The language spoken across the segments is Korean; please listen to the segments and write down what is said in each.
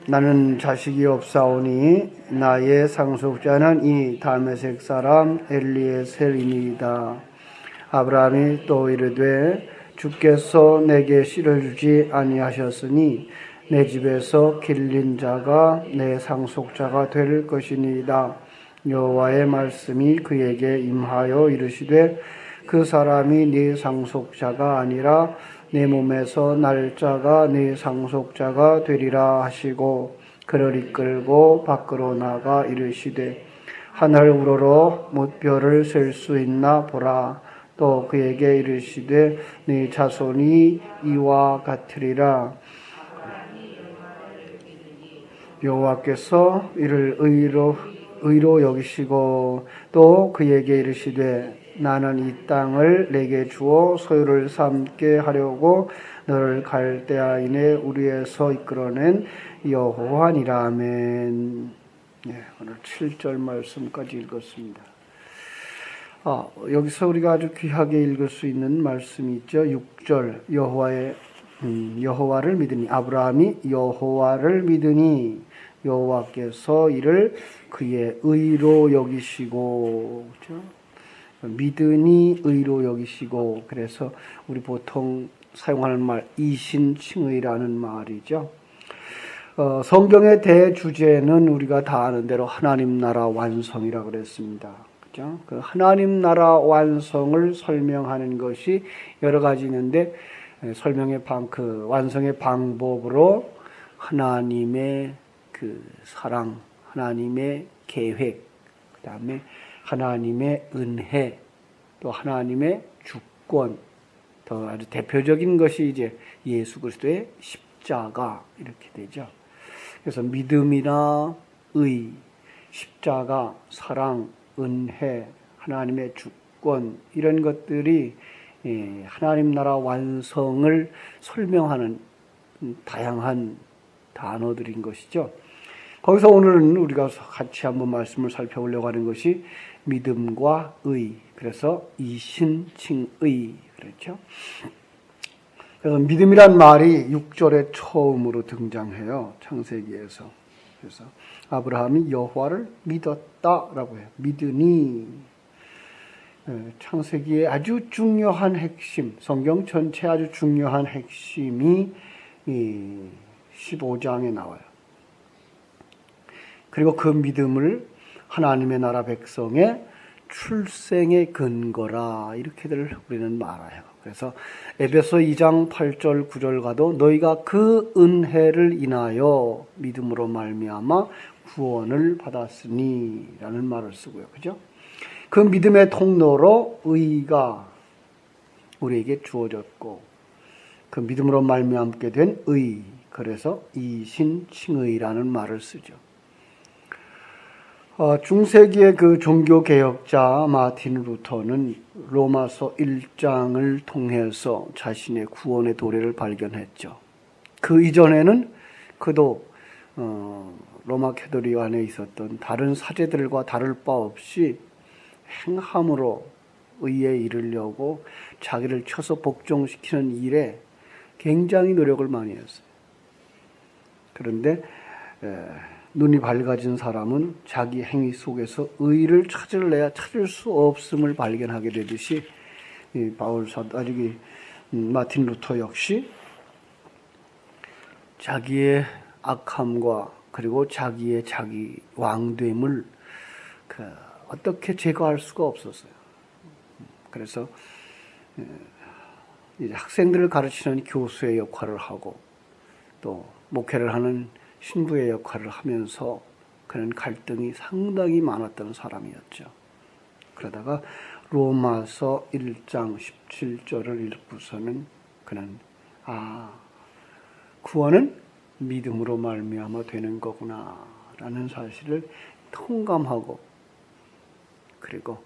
나는 자식이 없사오니 나의 상속자는 이 다메섹 사람 엘리에셀이니이다. 아브라함이 또 이르되 주께서 내게 씨를 주지 아니하셨으니 내 집에서 길린 자가 내 상속자가 될 것이니이다. 여호와의 말씀이 그에게 임하여 이르시되 그 사람이 네 상속자가 아니라 내 몸에서 날짜가 네 상속자가 되리라 하시고 그를 이끌고 밖으로 나가 이르시되 하늘 우러러 무별을 셀 수 있나 보라. 또 그에게 이르시되 네 자손이 이와 같으리라. 여호와께서 이를 의로 여기시고 또 그에게 이르시되 나는 이 땅을 내게 주어 소유를 삼게 하려고 너를 갈대아인의 우리에서 이끌어낸 여호와니라. 아멘. 네, 오늘 7절 말씀까지 읽었습니다. 여기서 우리가 아주 귀하게 읽을 수 있는 말씀이 있죠. 6절 여호와를 믿으니 아브라함이 여호와를 믿으니 여호와께서 이를 그의 의로 여기시고, 그렇죠? 믿으니 의로 여기시고, 그래서 우리 보통 사용하는 말 이신칭의라는 말이죠. 성경의 대주제는 우리가 다 아는 대로 하나님 나라 완성이라고 그랬습니다. 그렇죠? 그 하나님 나라 완성을 설명하는 것이 여러 가지 있는데 설명의 완성의 방법으로 하나님의 그 사랑, 하나님의 계획, 그 다음에 하나님의 은혜, 또 하나님의 주권, 더 아주 대표적인 것이 이제 예수 그리스도의 십자가 이렇게 되죠. 그래서 믿음이나 의, 십자가, 사랑, 은혜, 하나님의 주권 이런 것들이 하나님 나라 완성을 설명하는 다양한 단어들인 것이죠. 거기서 오늘은 우리가 같이 한번 말씀을 살펴보려고 하는 것이 믿음과 의, 그래서 이신칭의, 그렇죠? 그래서 믿음이란 말이 6절에 처음으로 등장해요. 창세기에서. 그래서 아브라함이 여호와를 믿었다라고 해요. 믿으니. 창세기의 아주 중요한 핵심, 성경 전체 아주 중요한 핵심이 15장에 나와요. 그리고 그 믿음을 하나님의 나라 백성의 출생의 근거라 이렇게들 우리는 말해요. 그래서 에베소 2장 8절 9절 가도 너희가 그 은혜를 인하여 믿음으로 말미암아 구원을 받았으니 라는 말을 쓰고요. 그죠? 그 믿음의 통로로 의가 우리에게 주어졌고 그 믿음으로 말미암게 된 의, 그래서 이신칭의라는 말을 쓰죠. 중세기의 그 종교개혁자 마틴 루터는 로마서 1장을 통해서 자신의 구원의 도래를 발견했죠. 그 이전에는 그도 로마 캐토릭 안에 있었던 다른 사제들과 다를 바 없이 행함으로 의에 이르려고 자기를 쳐서 복종시키는 일에 굉장히 노력을 많이 했어요. 그런데 눈이 밝아진 사람은 자기 행위 속에서 의를 찾을래야 찾을 수 없음을 발견하게 되듯이 마틴 루터 역시 자기의 악함과 그리고 자기 왕됨을 어떻게 제거할 수가 없었어요. 그래서 이제 학생들을 가르치는 교수의 역할을 하고 또 목회를 하는 신부의 역할을 하면서 그런 갈등이 상당히 많았던 사람이었죠. 그러다가 로마서 1장 17절을 읽고서는 그는 구원은 믿음으로 말미암아 되는 거구나 라는 사실을 통감하고 그리고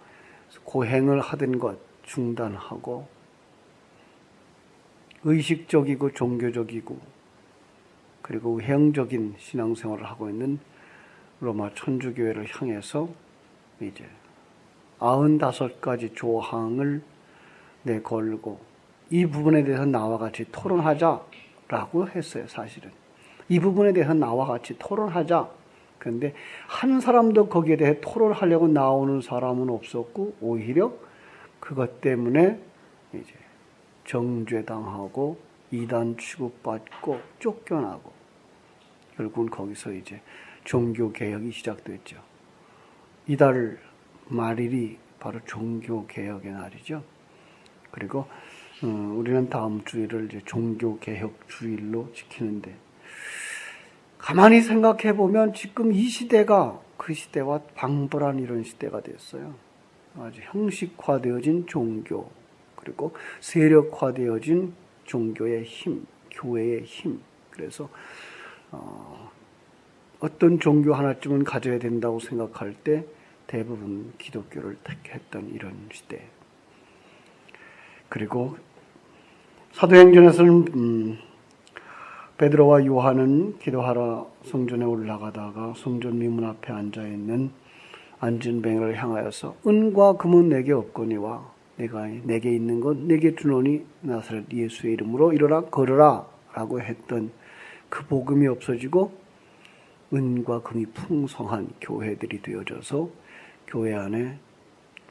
고행을 하던 것 중단하고 의식적이고 종교적이고 그리고 외형적인 신앙생활을 하고 있는 로마 천주교회를 향해서 이제 95가지 조항을 내걸고 이 부분에 대해서 나와 같이 토론하자라고 했어요. 사실은 이 부분에 대해서 나와 같이 토론하자. 그런데 한 사람도 거기에 대해 토론하려고 나오는 사람은 없었고, 오히려 그것 때문에 이제 정죄당하고 이단 취급받고 쫓겨나고, 결국은 거기서 이제 종교 개혁이 시작됐죠. 이달 말일이 바로 종교 개혁의 날이죠. 그리고 우리는 다음 주일을 이제 종교 개혁 주일로 지키는데, 가만히 생각해 보면 지금 이 시대가 그 시대와 방불한 이런 시대가 됐어요. 아주 형식화되어진 종교, 그리고 세력화되어진 종교의 힘, 교회의 힘. 그래서 어떤 종교 하나쯤은 가져야 된다고 생각할 때 대부분 기독교를 택했던 이런 시대. 그리고 사도행전에서는 베드로와 요한은 기도하러 성전에 올라가다가 성전 미문 앞에 앉은 뱅을 향하여서 은과 금은 내게 없거니와 내게 있는 것 내게 주노니 나사렛 예수의 이름으로 일어나 걸으라 라고 했던 그 복음이 없어지고 은과 금이 풍성한 교회들이 되어져서 교회 안에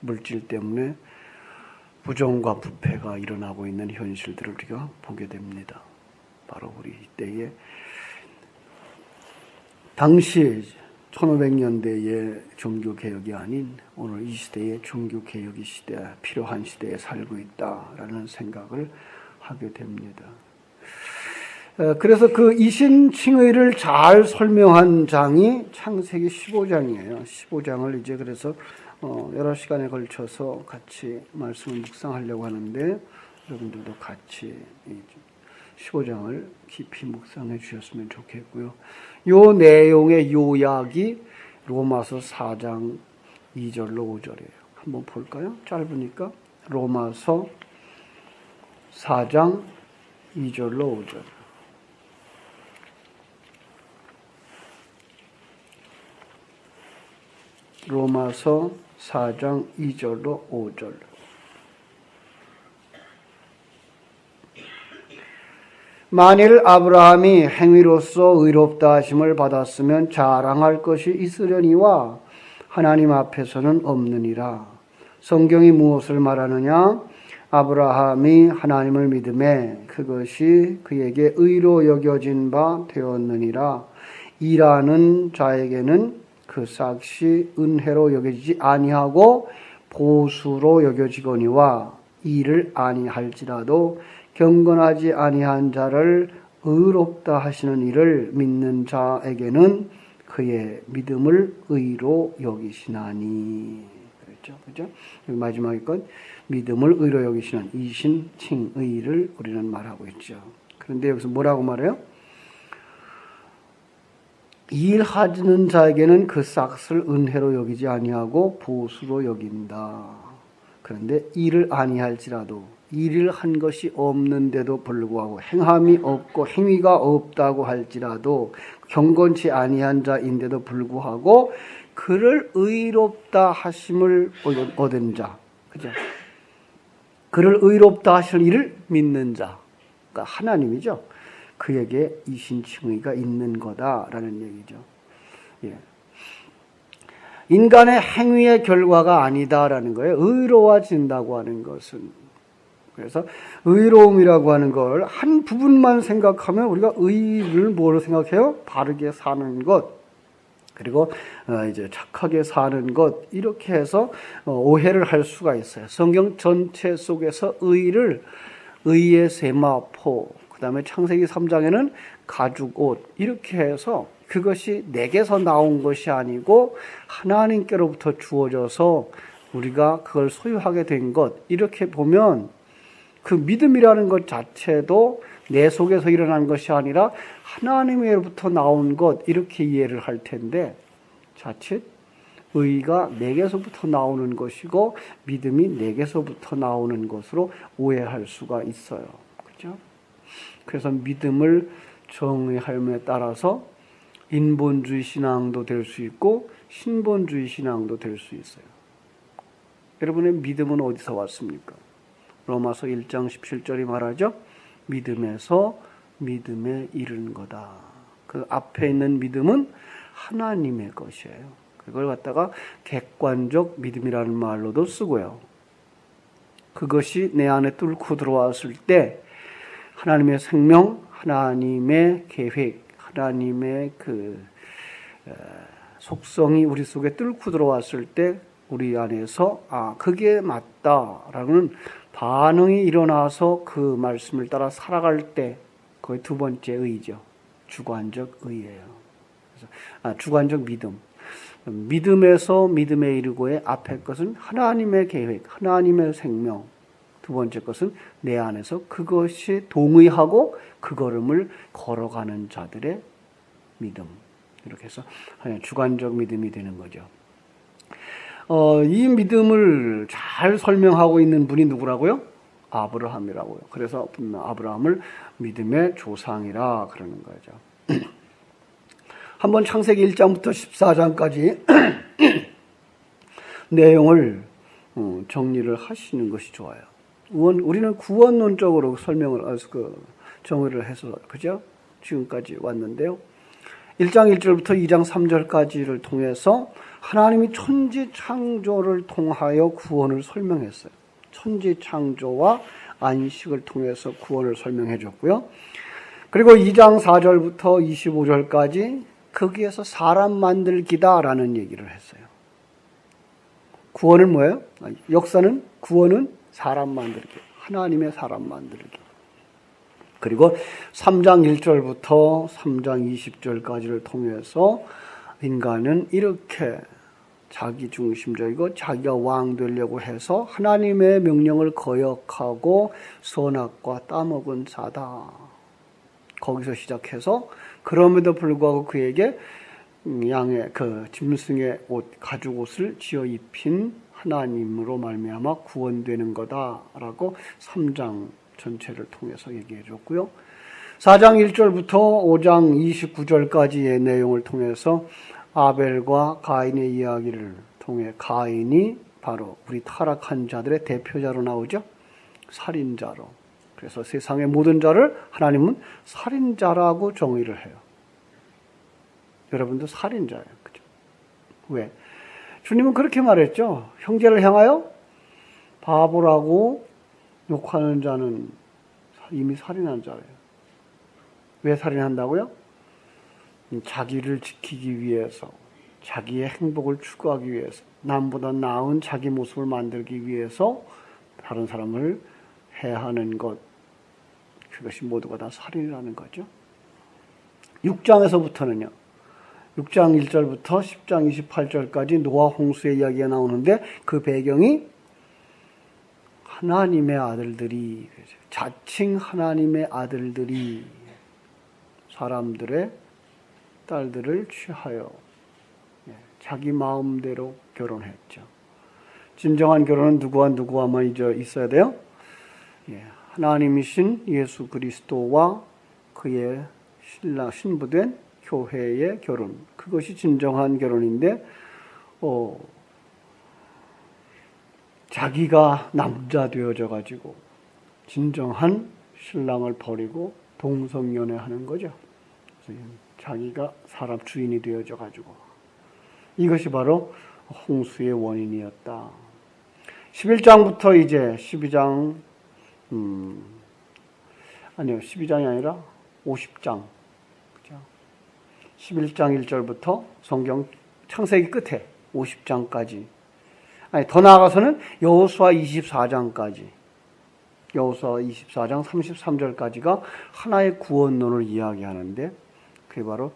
물질 때문에 부정과 부패가 일어나고 있는 현실들을 우리가 보게 됩니다. 바로 우리 이때에 당시에 1500년대의 종교개혁이 아닌 오늘 이 시대의 종교개혁이 필요한 시대에 살고 있다라는 생각을 하게 됩니다. 그래서 그 이신칭의를 잘 설명한 장이 창세기 15장이에요. 15장을 이제 그래서 여러 시간에 걸쳐서 같이 말씀을 묵상하려고 하는데, 여러분들도 같이 15장을 깊이 묵상해 주셨으면 좋겠고요. 요 내용의 요약이 로마서 4장 2절로 5절이에요. 한번 볼까요? 짧으니까. 로마서 4장 2절로 5절. 로마서 4장 2절로 5절. 만일 아브라함이 행위로서 의롭다 하심을 받았으면 자랑할 것이 있으려니와 하나님 앞에서는 없느니라. 성경이 무엇을 말하느냐? 아브라함이 하나님을 믿음에 그것이 그에게 의로 여겨진 바 되었느니라. 일하는 자에게는 그 삭시 은혜로 여겨지지 아니하고 보수로 여겨지거니와 일을 아니할지라도 경건하지 아니한 자를 의롭다 하시는 이를 믿는 자에게는 그의 믿음을 의로 여기시나니. 그렇죠? 마지막에 건 믿음을 의로 여기시는 이신칭의를 우리는 말하고 있죠. 그런데 여기서 뭐라고 말해요? 일하는 자에게는 그 삭을 은혜로 여기지 아니하고 보수로 여긴다. 그런데 일을 아니할지라도, 일을 한 것이 없는데도 불구하고, 행함이 없고 행위가 없다고 할지라도, 경건치 아니한 자인데도 불구하고 그를 의롭다 하심을 얻은 자, 그죠? 그를 의롭다 하실 이를 믿는 자, 그러니까 하나님이죠. 그에게 이신칭의가 있는 거다라는 얘기죠. 예. 인간의 행위의 결과가 아니다라는 거예요. 의로워진다고 하는 것은. 그래서 의로움이라고 하는 걸 한 부분만 생각하면 우리가 의를 뭐로 생각해요? 바르게 사는 것, 그리고 이제 착하게 사는 것, 이렇게 해서 오해를 할 수가 있어요. 성경 전체 속에서 의의 세마포, 그 다음에 창세기 3장에는 가죽옷, 이렇게 해서 그것이 내게서 나온 것이 아니고 하나님께로부터 주어져서 우리가 그걸 소유하게 된 것, 이렇게 보면 그 믿음이라는 것 자체도 내 속에서 일어난 것이 아니라 하나님으로부터 나온 것, 이렇게 이해를 할 텐데, 자칫 의가 내게서부터 나오는 것이고 믿음이 내게서부터 나오는 것으로 오해할 수가 있어요. 그렇죠? 그래서 믿음을 정의함에 따라서 인본주의 신앙도 될 수 있고 신본주의 신앙도 될 수 있어요. 여러분의 믿음은 어디서 왔습니까? 로마서 1장 17절이 말하죠. 믿음에서 믿음에 이르는 거다. 그 앞에 있는 믿음은 하나님의 것이에요. 그걸 갖다가 객관적 믿음이라는 말로도 쓰고요. 그것이 내 안에 뚫고 들어왔을 때 하나님의 생명, 하나님의 계획, 하나님의 그 속성이 우리 속에 뚫고 들어왔을 때 우리 안에서 그게 맞다라는 반응이 일어나서 그 말씀을 따라 살아갈 때 그게 두 번째 의죠. 주관적 의예요. 그래서 주관적 믿음. 믿음에서 믿음에 이르고의 앞에 것은 하나님의 계획, 하나님의 생명. 두 번째 것은 내 안에서 그것이 동의하고 그 걸음을 걸어가는 자들의 믿음. 이렇게 해서 주관적 믿음이 되는 거죠. 이 믿음을 잘 설명하고 있는 분이 누구라고요? 아브라함이라고요. 그래서 아브라함을 믿음의 조상이라 그러는 거죠. 한번 창세기 1장부터 14장까지 내용을 정리를 하시는 것이 좋아요. 우리는 구원론적으로 정의를 해서 그죠? 지금까지 왔는데요. 1장 1절부터 2장 3절까지를 통해서 하나님이 천지 창조를 통하여 구원을 설명했어요. 천지 창조와 안식을 통해서 구원을 설명해 줬고요. 그리고 2장 4절부터 25절까지 거기에서 사람 만들기다라는 얘기를 했어요. 구원은 뭐예요? 구원은 사람 만들기. 하나님의 사람 만들기. 그리고 3장 1절부터 3장 20절까지를 통해서 인간은 이렇게 자기중심적이고 자기가 왕 되려고 해서 하나님의 명령을 거역하고 선악과 따먹은 자다. 거기서 시작해서 그럼에도 불구하고 그에게 양의 짐승의 옷, 가죽옷을 지어 입힌 하나님으로 말미암아 구원되는 거다라고 3장 전체를 통해서 얘기해 줬고요. 4장 1절부터 5장 29절까지의 내용을 통해서 아벨과 가인의 이야기를 통해 가인이 바로 우리 타락한 자들의 대표자로 나오죠. 살인자로. 그래서 세상의 모든 자를 하나님은 살인자라고 정의를 해요. 여러분도 살인자예요. 그죠? 왜? 주님은 그렇게 말했죠. 형제를 향하여 바보라고 욕하는 자는 이미 살인한 자예요. 왜 살인한다고요? 자기를 지키기 위해서, 자기의 행복을 추구하기 위해서, 남보다 나은 자기 모습을 만들기 위해서 다른 사람을 해하는 것, 그것이 모두가 다 살인이라는 거죠. 6장에서부터는요. 6장 1절부터 10장 28절까지 노아 홍수의 이야기가 나오는데 그 배경이 하나님의 아들들이, 자칭 하나님의 아들들이 사람들의 딸들을 취하여 자기 마음대로 결혼했죠. 진정한 결혼은 누구와만 있어야 돼요? 하나님이신 예수 그리스도와 그의 신부된 교회의 결혼. 그것이 진정한 결혼인데 자기가 남자 되어져 가지고 진정한 신랑을 버리고 동성연애하는 거죠. 자기가 사람 주인이 되어져 가지고 이것이 바로 홍수의 원인이었다. 11장부터 이제 12장 12장이 아니라 50장. 그죠? 11장 1절부터 성경 창세기 끝에 50장까지. 더 나아가서는 여호수아 24장까지. 여호수아 24장 33절까지가 하나의 구원론을 이야기하는데 그게 바로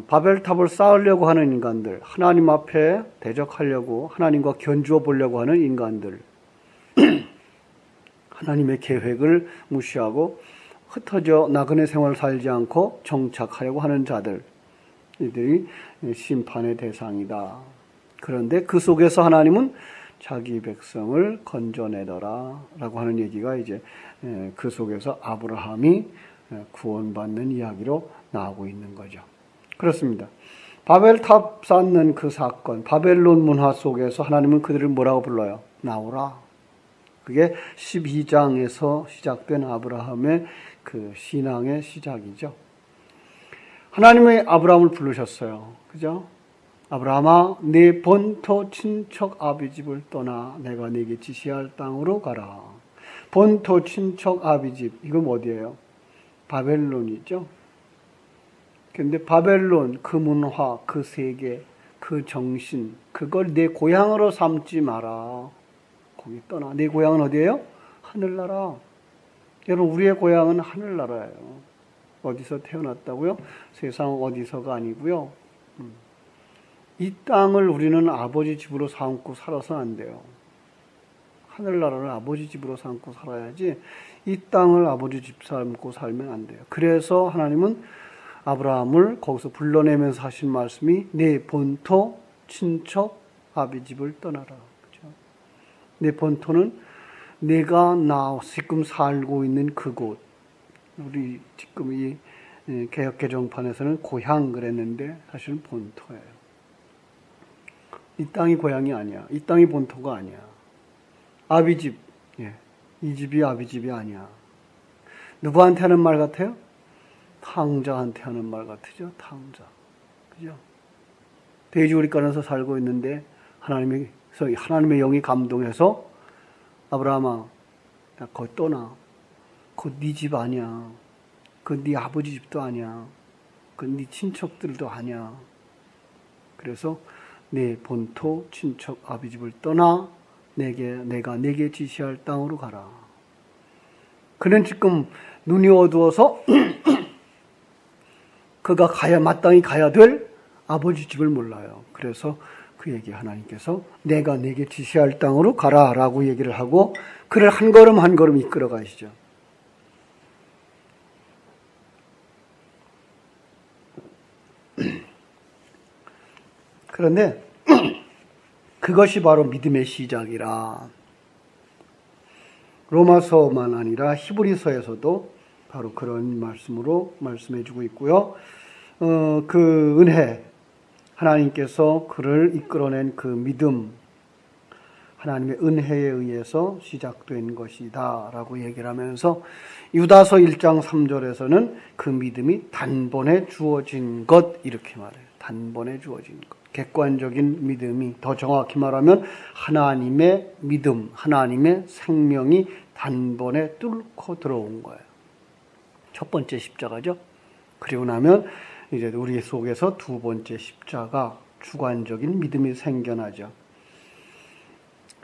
바벨탑을 쌓으려고 하는 인간들, 하나님 앞에 대적하려고 하나님과 견주어 보려고 하는 인간들, 하나님의 계획을 무시하고 흩어져 나그네 생활을 살지 않고 정착하려고 하는 자들, 이들이 심판의 대상이다. 그런데 그 속에서 하나님은 자기 백성을 건져내더라 라고 하는 얘기가 이제 그 속에서 아브라함이 구원받는 이야기로 나오고 있는 거죠. 그렇습니다. 바벨탑 쌓는 그 사건, 바벨론 문화 속에서 하나님은 그들을 뭐라고 불러요? 나오라. 그게 12장에서 시작된 아브라함의 그 신앙의 시작이죠. 하나님의 아브라함을 부르셨어요. 그죠? 아브라함아, 내 본토 친척 아비 집을 떠나 내가 네게 지시할 땅으로 가라. 본토 친척 아비 집, 이건 어디예요? 바벨론이죠. 근데 바벨론, 그 문화, 그 세계, 그 정신, 그걸 내 고향으로 삼지 마라. 거기 떠나. 내 고향은 어디예요? 하늘나라. 여러분, 우리의 고향은 하늘나라예요. 어디서 태어났다고요? 세상 어디서가 아니고요. 이 땅을 우리는 아버지 집으로 삼고 살아서는 안 돼요. 하늘나라를 아버지 집으로 삼고 살아야지 이 땅을 아버지 집 삼고 살면 안 돼요. 그래서 하나님은 아브라함을 거기서 불러내면서 하신 말씀이 내 본토, 친척, 아비 집을 떠나라. 그렇죠? 내 본토는 내가 지금 살고 있는 그곳. 우리 지금 이 개역 개정판에서는 고향 그랬는데 사실은 본토예요. 이 땅이 고향이 아니야. 이 땅이 본토가 아니야. 아비 집, 이 집이 아비 집이 아니야. 누구한테 하는 말 같아요? 탕자한테 하는 말 같으죠? 탕자. 그죠? 돼지우리간에서 살고 있는데 하나님의 영이 감동해서 아브라함아, 야, 거기 떠나. 그거 네 집 아니야. 그거 네 아버지 집도 아니야. 그거 네 친척들도 아니야. 그래서 내 본토 친척 아비 집을 떠나 내가 내게 지시할 땅으로 가라. 그는 지금 눈이 어두워서 그가 마땅히 가야 될 아버지 집을 몰라요. 그래서 그에게 하나님께서 내가 내게 지시할 땅으로 가라라고 얘기를 하고 그를 한 걸음 한 걸음 이끌어 가시죠. 그런데 그것이 바로 믿음의 시작이라. 로마서만 아니라 히브리서에서도 바로 그런 말씀으로 말씀해주고 있고요. 그 은혜, 하나님께서 그를 이끌어낸 그 믿음, 하나님의 은혜에 의해서 시작된 것이다 라고 얘기를 하면서 유다서 1장 3절에서는 그 믿음이 단번에 주어진 것 이렇게 말해요. 단번에 주어진 것. 객관적인 믿음이, 더 정확히 말하면 하나님의 믿음, 하나님의 생명이 단번에 뚫고 들어온 거예요. 첫 번째 십자가죠. 그리고 나면 이제 우리 속에서 두 번째 십자가, 주관적인 믿음이 생겨나죠.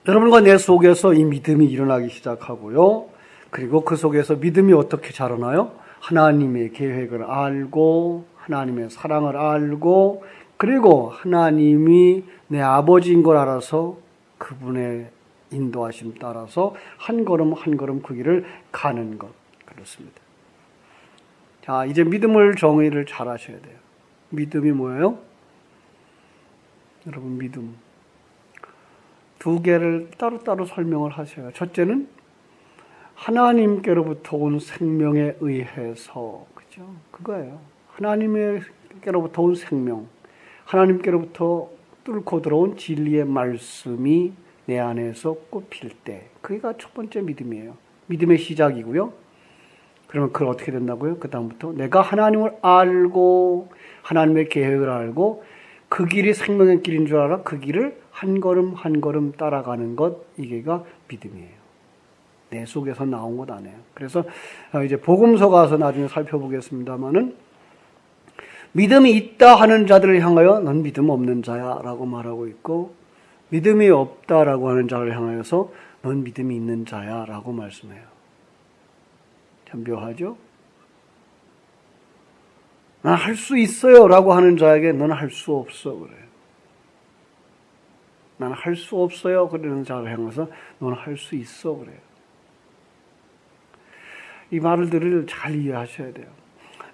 여러분과 내 속에서 이 믿음이 일어나기 시작하고요. 그리고 그 속에서 믿음이 어떻게 자라나요? 하나님의 계획을 알고, 하나님의 사랑을 알고, 그리고 하나님이 내 아버지인 걸 알아서 그분의 인도하심 따라서 한 걸음 한 걸음 그 길을 가는 것. 그렇습니다. 자, 이제 믿음을 정의를 잘 하셔야 돼요. 믿음이 뭐예요? 여러분, 믿음. 두 개를 따로따로 설명을 하셔요. 첫째는 하나님께로부터 온 생명에 의해서, 그죠? 그거예요. 하나님께로부터 온 생명. 하나님께로부터 뚫고 들어온 진리의 말씀이 내 안에서 꽃필 때, 그게가 첫 번째 믿음이에요. 믿음의 시작이고요. 그러면 그걸 어떻게 된다고요? 그 다음부터 내가 하나님을 알고 하나님의 계획을 알고 그 길이 생명의 길인 줄 알아 그 길을 한 걸음 한 걸음 따라가는 것, 이게가 믿음이에요. 내 속에서 나온 것 아니에요. 그래서 이제 복음서 가서 나중에 살펴보겠습니다만은 믿음이 있다 하는 자들을 향하여 넌 믿음 없는 자야 라고 말하고 있고, 믿음이 없다라고 하는 자를 향하여서 넌 믿음이 있는 자야 라고 말씀해요. 참 묘하죠? 난 할 수 있어요 라고 하는 자에게 넌 할 수 없어 그래요. 난 할 수 없어요 그러는 자를 향해서 넌 할 수 있어 그래요. 이 말들을 잘 이해하셔야 돼요.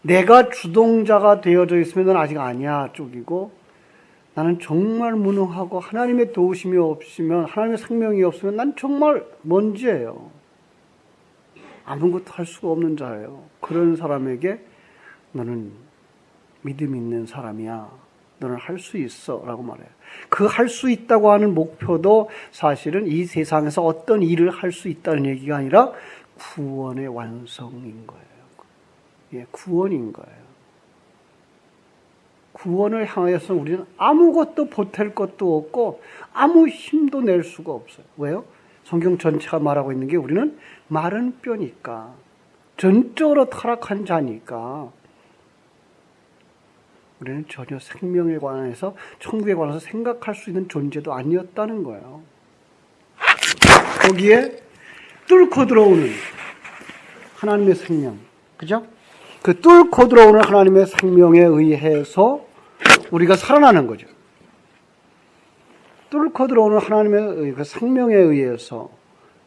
내가 주동자가 되어져 있으면 넌 아직 아니야 쪽이고, 나는 정말 무능하고 하나님의 도우심이 없으면, 하나님의 생명이 없으면 난 정말 먼지예요. 아무것도 할 수가 없는 자예요. 그런 사람에게 너는 믿음 있는 사람이야. 너는 할 수 있어 라고 말해요. 그 할 수 있다고 하는 목표도 사실은 이 세상에서 어떤 일을 할 수 있다는 얘기가 아니라 구원의 완성인 거예요. 예, 구원인 거예요. 구원을 향해서 우리는 아무것도 보탤 것도 없고 아무 힘도 낼 수가 없어요. 왜요? 성경 전체가 말하고 있는 게 우리는 마른 뼈니까, 전적으로 타락한 자니까 우리는 전혀 생명에 관해서, 천국에 관해서 생각할 수 있는 존재도 아니었다는 거예요. 거기에 뚫고 들어오는 하나님의 생명, 그죠? 그 뚫고 들어오는 하나님의 생명에 의해서 우리가 살아나는 거죠. 뚫고 들어오는 하나님의 그 생명에 의해서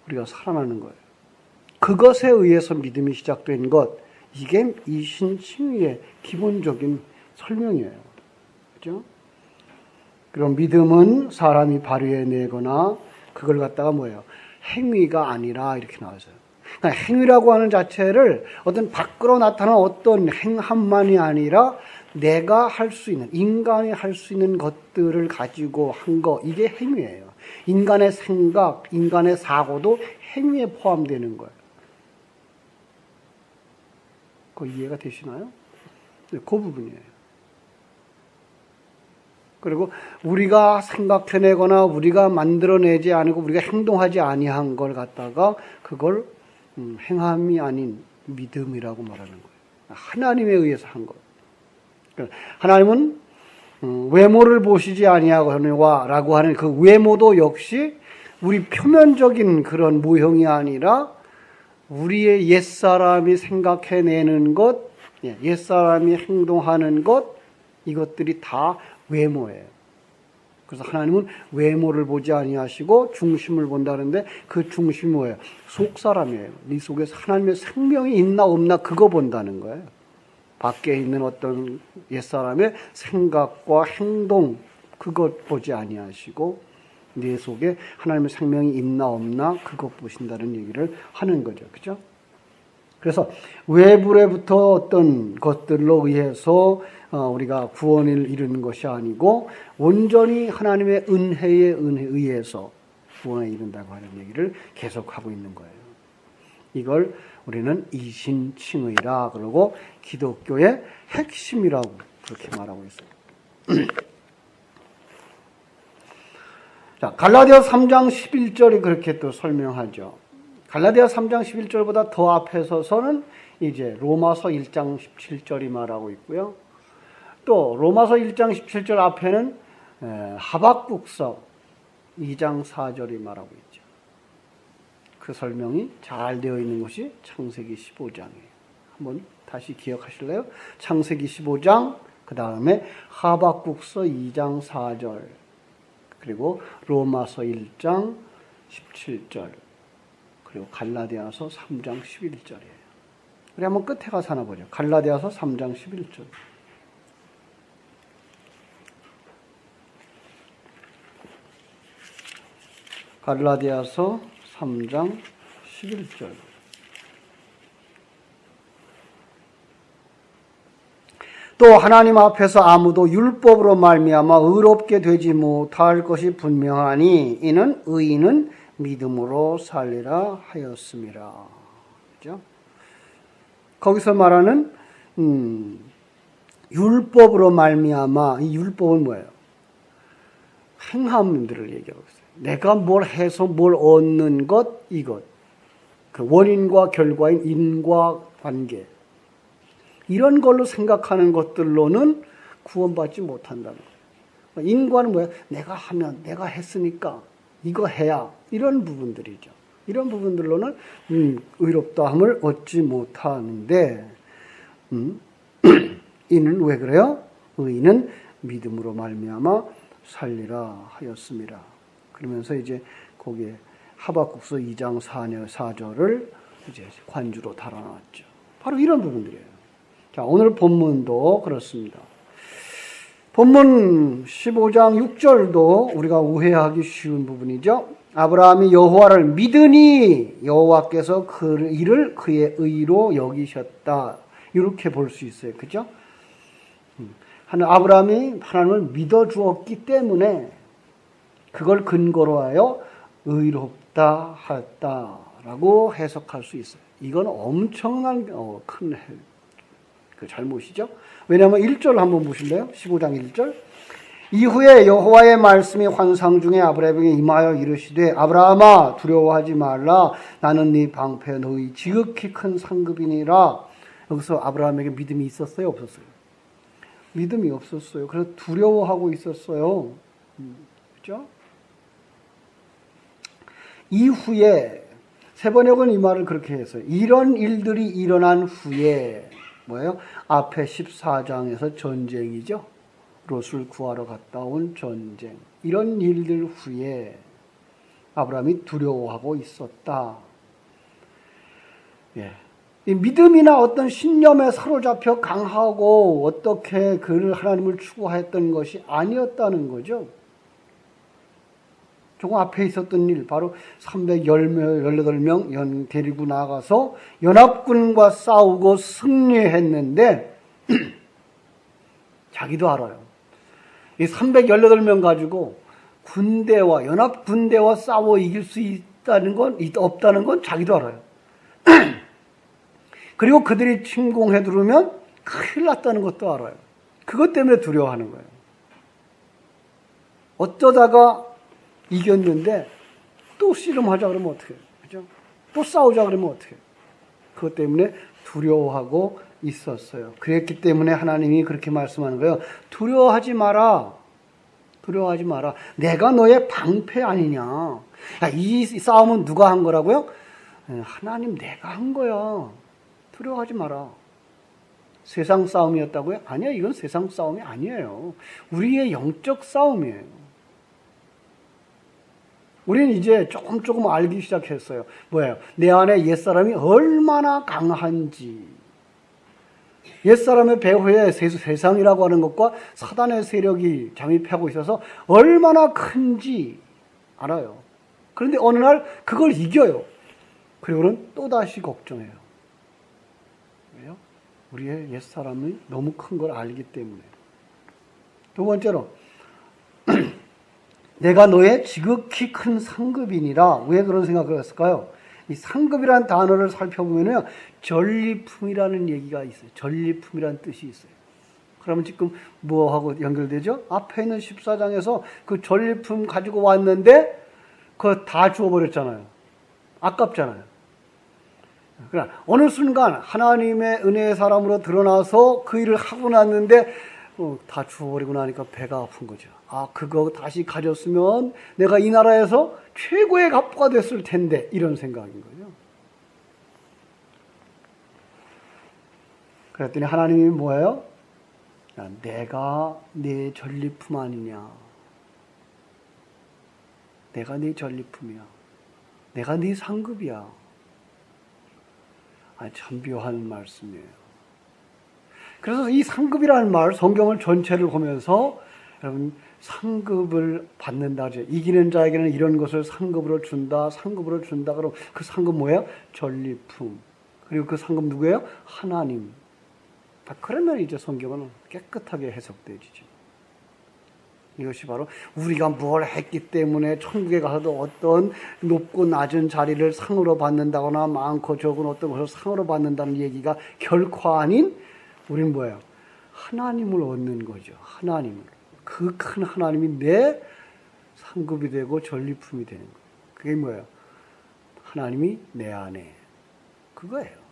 우리가 살아나는 거예요. 그것에 의해서 믿음이 시작된 것, 이게 이신칭의의 기본적인 설명이에요. 그죠? 그럼 믿음은 사람이 발휘해내거나 그걸 갖다가 뭐예요? 행위가 아니라 이렇게 나와서요. 그러니까 행위라고 하는 자체를 어떤 밖으로 나타난 어떤 행함만이 아니라 내가 할 수 있는, 인간이 할 수 있는 것들을 가지고 한 거, 이게 행위예요. 인간의 생각, 인간의 사고도 행위에 포함되는 거예요. 그거 이해가 되시나요? 네, 그 부분이에요. 그리고 우리가 생각해내거나 우리가 만들어내지 않고 우리가 행동하지 아니한 걸 갖다가 그걸 행함이 아닌 믿음이라고 말하는 거예요. 하나님에 의해서 한 것. 하나님은 외모를 보시지 아니하거니와라고 하는 그 외모도 역시 우리 표면적인 그런 모형이 아니라 우리의 옛사람이 생각해내는 것, 옛사람이 행동하는 것, 이것들이 다 외모예요. 그래서 하나님은 외모를 보지 아니하시고 중심을 본다는데 그 중심이 뭐예요? 속사람이에요. 네 속에서 하나님의 생명이 있나 없나 그거 본다는 거예요. 밖에 있는 어떤 옛사람의 생각과 행동, 그것 보지 아니하시고 네 속에 하나님의 생명이 있나 없나 그것 보신다는 얘기를 하는 거죠. 그죠? 그래서 외부로부터 어떤 것들로 의해서 우리가 구원을 이루는 것이 아니고 온전히 하나님의 은혜에 의해서 구원에 이른다고 하는 얘기를 계속하고 있는 거예요. 이걸 우리는 이신칭의라 그러고 기독교의 핵심이라고 그렇게 말하고 있어요. 자, 갈라디아 3장 11절이 그렇게 또 설명하죠. 갈라디아 3장 11절보다 더 앞에 서서는 이제 로마서 1장 17절이 말하고 있고요. 또 로마서 1장 17절 앞에는 하박국서 2장 4절이 말하고 있죠. 그 설명이 잘 되어 있는 것이 창세기 15장이에요. 한번 다시 기억하실래요? 창세기 15장, 그 다음에 하박국서 2장 4절, 그리고 로마서 1장 17절, 그리고 갈라디아서 3장 11절이에요. 우리 한번 끝에 가서 하나 보죠. 갈라디아서 3장 11절. 갈라디아서 3장 11절. 또 하나님 앞에서 아무도 율법으로 말미암아 의롭게 되지 못할 것이 분명하니 이는 의인은 믿음으로 살리라 하였습니다. 그죠? 거기서 말하는 율법으로 말미암아, 이 율법은 뭐예요? 행함들을 얘기하고 있어요. 내가 뭘 해서 뭘 얻는 것, 이것. 그 원인과 결과인 인과관계. 이런 걸로 생각하는 것들로는 구원받지 못한다는 거예요. 인과는 뭐야? 내가 하면, 내가 했으니까 이거 해야. 이런 부분들이죠. 이런 부분들로는 의롭다함을 얻지 못하는데 이는 왜 그래요? 의인은 믿음으로 말미암아 살리라 하였습니다. 그러면서 이제 거기에 하박국서 2장 4절을 이제 관주로 달아놨죠. 바로 이런 부분들이에요. 자, 오늘 본문도 그렇습니다. 본문 15장 6절도 우리가 오해하기 쉬운 부분이죠. 아브라함이 여호와를 믿으니 여호와께서 그 일을 그의 의로 여기셨다. 이렇게 볼 수 있어요. 그죠? 아브라함이 하나님을 믿어 주었기 때문에 그걸 근거로 하여 의롭다 하였다라고 해석할 수 있어요. 이건 엄청난 큰 그 잘못이죠. 왜냐하면 1절 한번 보실래요? 15장 1절. 이후에 여호와의 말씀이 환상 중에 아브라함에게 임하여 이르시되 아브라함아 두려워하지 말라 나는 네 방패 너희 지극히 큰 상급이니라. 여기서 아브라함에게 믿음이 있었어요? 없었어요? 믿음이 없었어요. 그래서 두려워하고 있었어요. 그렇죠? 이후에 세번역은 이 말을 그렇게 했어요. 이런 일들이 일어난 후에 뭐예요? 앞에 14장에서 전쟁이죠. 롯을 구하러 갔다 온 전쟁. 이런 일들 후에 아브라함이 두려워하고 있었다. 예. 이 믿음이나 어떤 신념에 사로잡혀 강하고 어떻게 그를 하나님을 추구했던 것이 아니었다는 거죠. 조금 앞에 있었던 일, 바로 318명 데리고 나가서 연합군과 싸우고 승리했는데 자기도 알아요. 이 318명 가지고 군대와 연합군대와 싸워 이길 수 있다는 건 없다는 건 자기도 알아요. 그리고 그들이 침공해 들어오면 큰일 났다는 것도 알아요. 그것 때문에 두려워하는 거예요. 어쩌다가 이겼는데 또 씨름하자 그러면 어떡해요? 그죠? 또 싸우자 그러면 어떡해요? 그것 때문에 두려워하고 있었어요. 그랬기 때문에 하나님이 그렇게 말씀하는 거예요. 두려워하지 마라. 두려워하지 마라. 내가 너의 방패 아니냐. 야, 이 싸움은 누가 한 거라고요? 하나님 내가 한 거야. 두려워하지 마라. 세상 싸움이었다고요? 아니요, 이건 세상 싸움이 아니에요. 우리의 영적 싸움이에요. 우리는 이제 조금 알기 시작했어요. 뭐예요? 내 안에 옛사람이 얼마나 강한지. 옛사람의 배후에 세상이라고 하는 것과 사단의 세력이 잠입하고 있어서 얼마나 큰지 알아요. 그런데 어느 날 그걸 이겨요. 그리고는 또다시 걱정해요. 왜요? 우리의 옛사람이 너무 큰 걸 알기 때문에. 두 번째로 내가 너의 지극히 큰 상급이니라. 왜 그런 생각을 했을까요? 이 상급이라는 단어를 살펴보면요, 전리품이라는 얘기가 있어요. 전리품이라는 뜻이 있어요. 그러면 지금 뭐하고 연결되죠? 앞에 있는 14장에서 그 전리품 가지고 왔는데 그거 다 주워버렸잖아요. 아깝잖아요. 그러나 어느 순간 하나님의 은혜의 사람으로 드러나서 그 일을 하고 났는데 다 주워버리고 나니까 배가 아픈 거죠. 아, 그거 다시 가졌으면 내가 이 나라에서 최고의 갑부가 됐을 텐데, 이런 생각인 거예요. 그랬더니 하나님이 뭐예요? 내가 네 전리품 아니냐. 내가 네 전리품이야. 내가 네 상급이야. 참 묘한 말씀이에요. 그래서 이 상급이라는 말, 성경을 전체를 보면서 여러분 상급을 받는다죠. 이기는 자에게는 이런 것을 상급으로 준다. 상급으로 준다. 그럼 그 상급 뭐예요? 전리품. 그리고 그 상급 누구예요? 하나님. 그러면 이제 성경은 깨끗하게 해석되지죠. 이것이 바로 우리가 뭘 했기 때문에 천국에 가서도 어떤 높고 낮은 자리를 상으로 받는다거나 많고 적은 어떤 것을 상으로 받는다는 얘기가 결코 아닌, 우리는 뭐예요? 하나님을 얻는 거죠. 하나님을. 그 큰 하나님이 내 상급이 되고 전리품이 되는 거예요. 그게 뭐예요? 하나님이 내 안에. 그거예요.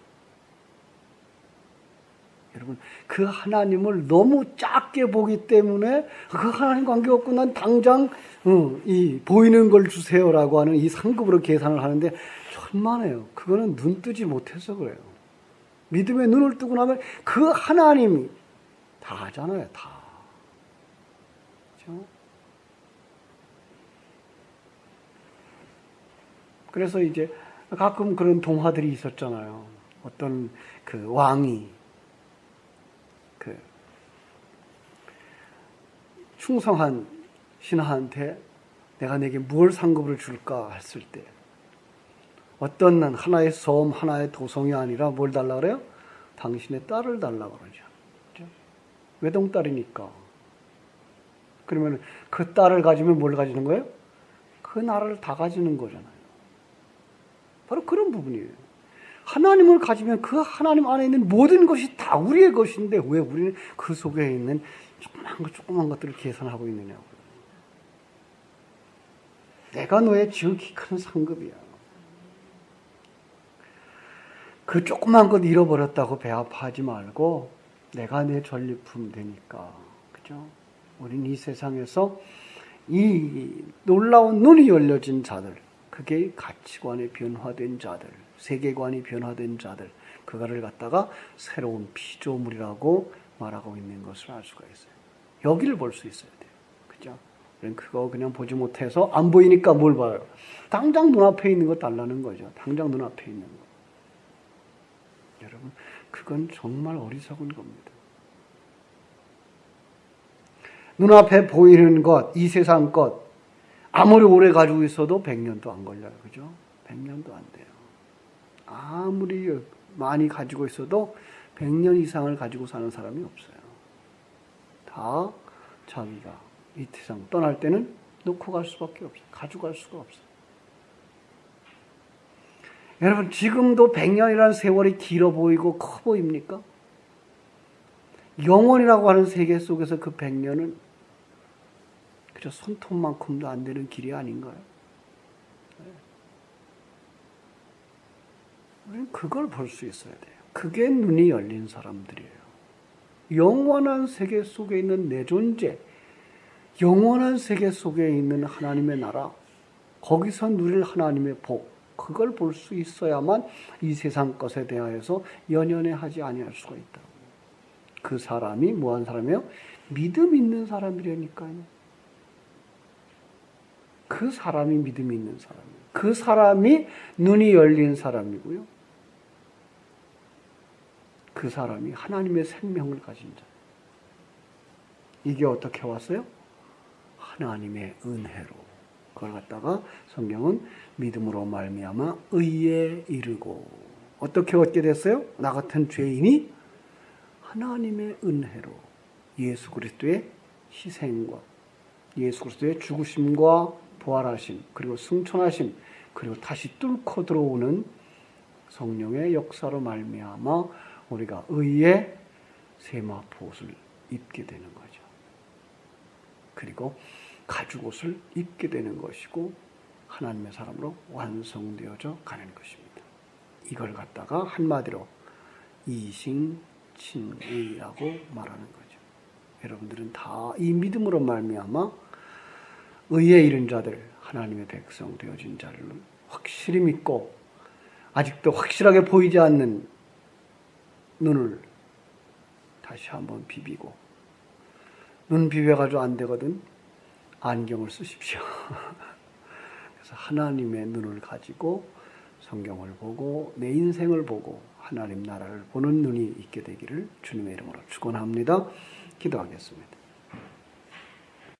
여러분, 그 하나님을 너무 작게 보기 때문에 그 하나님 관계없고 난 당장 이 보이는 걸 주세요라고 하는 이 상급으로 계산을 하는데 천만에요. 그거는 눈 뜨지 못해서 그래요. 믿음의 눈을 뜨고 나면 그 하나님이 다 하잖아요. 다. 그렇죠? 그래서 이제 가끔 그런 동화들이 있었잖아요. 어떤 그 왕이 충성한 신하한테 내가 내게 뭘 상급으로 줄까 했을 때 어떤 하나의 섬, 하나의 도성이 아니라 뭘 달라 그래요? 당신의 딸을 달라 그러죠. 그렇죠? 외동딸이니까. 그러면 그 딸을 가지면 뭘 가지는 거예요? 그 나라를 다 가지는 거잖아요. 바로 그런 부분이에요. 하나님을 가지면 그 하나님 안에 있는 모든 것이 다 우리의 것인데 왜 우리는 그 속에 있는 조그만 것들을 계산하고 있느냐고. 내가 너의 지극히 큰 상급이야. 그 조그만 것 잃어버렸다고 배 아파하지 말고 내가 내 전리품 되니까. 그죠? 우린 이 세상에서 이 놀라운 눈이 열려진 자들, 그게 가치관이 변화된 자들, 세계관이 변화된 자들, 그거를 갖다가 새로운 피조물이라고 말하고 있는 것을 알 수가 있어요. 여기를 볼 수 있어야 돼요. 그죠? 그거 그냥 보지 못해서 안 보이니까 뭘 봐요? 당장 눈앞에 있는 거 달라는 거죠. 당장 눈앞에 있는 거. 여러분, 그건 정말 어리석은 겁니다. 눈앞에 보이는 것, 이 세상 것, 아무리 오래 가지고 있어도 100년도 안 걸려요. 그죠? 100년도 안 돼요. 아무리 많이 가지고 있어도 100년 이상을 가지고 사는 사람이 없어요. 다 자기가 이 세상 떠날 때는 놓고 갈 수밖에 없어요. 가져갈 수가 없어요. 여러분, 지금도 100년이라는 세월이 길어 보이고 커 보입니까? 영원이라고 하는 세계 속에서 그 100년은 그저 손톱만큼도 안 되는 길이 아닌가요? 우리는 그걸 볼 수 있어야 돼요. 그게 눈이 열린 사람들이에요. 영원한 세계 속에 있는 내 존재, 영원한 세계 속에 있는 하나님의 나라, 거기서 누릴 하나님의 복, 그걸 볼 수 있어야만 이 세상 것에 대하여서 연연해하지 아니할 수가 있다. 그 사람이 뭐한 사람이에요? 믿음 있는 사람이라니까요. 그 사람이 믿음 있는 사람이에요. 그 사람이 눈이 열린 사람이고요. 그 사람이 하나님의 생명을 가진 자. 이게 어떻게 왔어요? 하나님의 은혜로. 그걸 갖다가 성경은 믿음으로 말미암아 의에 이르고. 어떻게 얻게 됐어요? 나 같은 죄인이 하나님의 은혜로 예수 그리스도의 희생과 예수 그리스도의 죽으심과 부활하심, 그리고 승천하심, 그리고 다시 뚫고 들어오는 성령의 역사로 말미암아 우리가 의의 세마포옷을 입게 되는 거죠. 그리고 가죽옷을 입게 되는 것이고 하나님의 사람으로 완성되어져 가는 것입니다. 이걸 갖다가 한마디로 이신칭의라고 말하는 거죠. 여러분들은 다 이 믿음으로 말미암아 의에 이른 자들, 하나님의 백성 되어진 자를 확실히 믿고 아직도 확실하게 보이지 않는 눈을 다시 한번 비비고, 눈 비벼가지고 안 되거든 안경을 쓰십시오. 그래서 하나님의 눈을 가지고 성경을 보고 내 인생을 보고 하나님 나라를 보는 눈이 있게 되기를 주님의 이름으로 축원합니다. 기도하겠습니다.